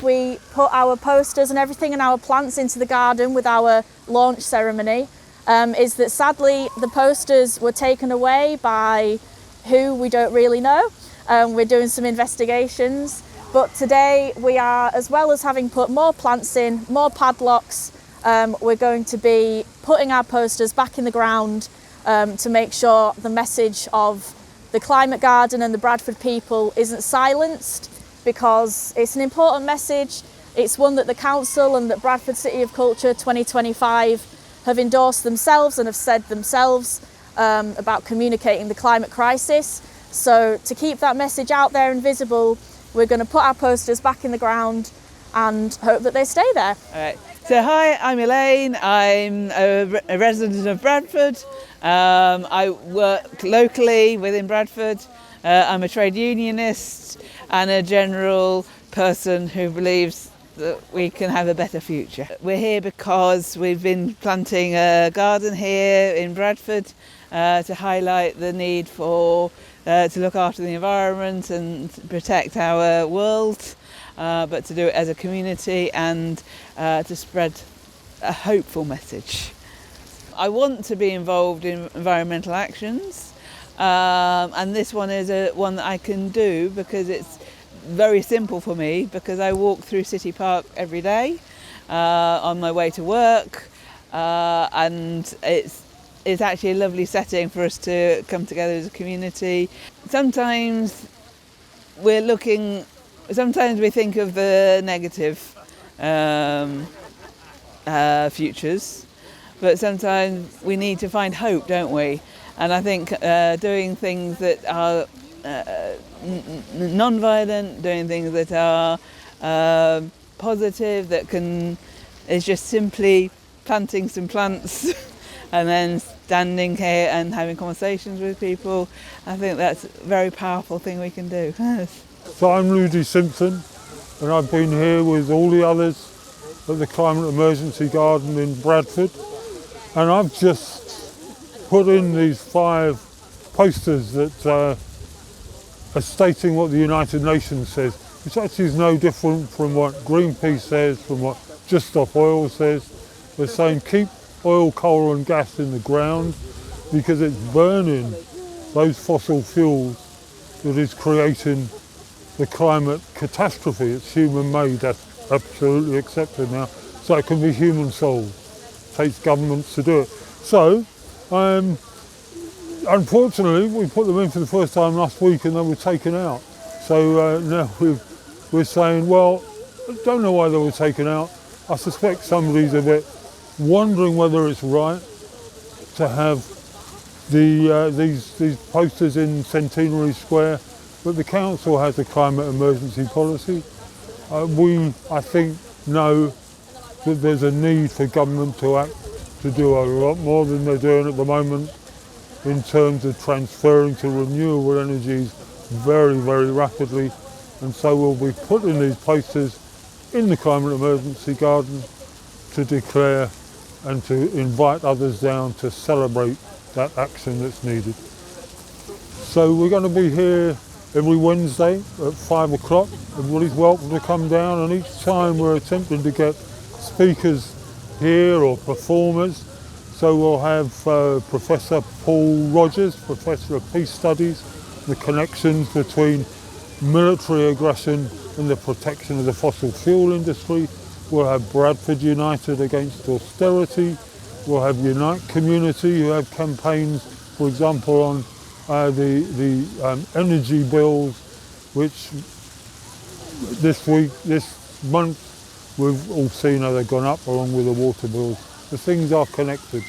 We put our posters and everything and our plants into the garden with our launch ceremony. Is that sadly the posters were taken away by who we don't really know. We're doing some investigations, but today we are, as well as having put more plants in, more padlocks, we're going to be putting our posters back in the ground to make sure the message of the climate garden and the Bradford people isn't silenced, because it's an important message. It's one that the council and that Bradford City of Culture 2025 have endorsed themselves and have said themselves about communicating the climate crisis. So to keep that message out there and visible, we're going to put our posters back in the ground and hope that they stay there. All right. So hi, I'm Elaine. I'm a resident of Bradford. I work locally within Bradford. I'm a trade unionist and a general person who believes that we can have a better future. We're here because we've been planting a garden here in Bradford to highlight the need for to look after the environment and protect our world, but to do it as a community and to spread a hopeful message. I want to be involved in environmental actions, and this one is one that I can do because it's very simple for me, because I walk through City Park every day on my way to work, and it's actually a lovely setting for us to come together as a community. Sometimes we think of the negative futures, but sometimes we need to find hope, don't we? And I think doing things that are non-violent, doing things that are positive, is just simply planting some plants and then standing here and having conversations with people. I think that's a very powerful thing we can do. So I'm Rudy Simpson, and I've been here with all the others at the Climate Emergency Garden in Bradford, and I've just put in these 5 posters that are stating what the United Nations says, which actually is no different from what Greenpeace says, from what Just Stop Oil says. We're saying keep oil, coal and gas in the ground because it's burning those fossil fuels that is creating the climate catastrophe. It's human-made, that's absolutely accepted now. So it can be human-solved. It takes governments to do it. So, unfortunately, we put them in for the first time last week and they were taken out. So now we're saying, well, I don't know why they were taken out. I suspect somebody's a bit wondering whether it's right to have these posters in Centenary Square, but the council has a climate emergency policy. We, I think, know that there's a need for government to act to do a lot more than they're doing at the moment in terms of transferring to renewable energies very, very rapidly. And so we'll be putting these posters in the Climate Emergency Garden to declare and to invite others down to celebrate that action that's needed. So we're going to be here every Wednesday at 5 o'clock. Everybody's welcome to come down, and each time we're attempting to get speakers here or performers. So we'll have Professor Paul Rogers, Professor of Peace Studies, the connections between military aggression and the protection of the fossil fuel industry. We'll have Bradford United against austerity. We'll have Unite Community, who have campaigns, for example, on the energy bills, which this month, we've all seen how they've gone up along with the water bills. The things are connected.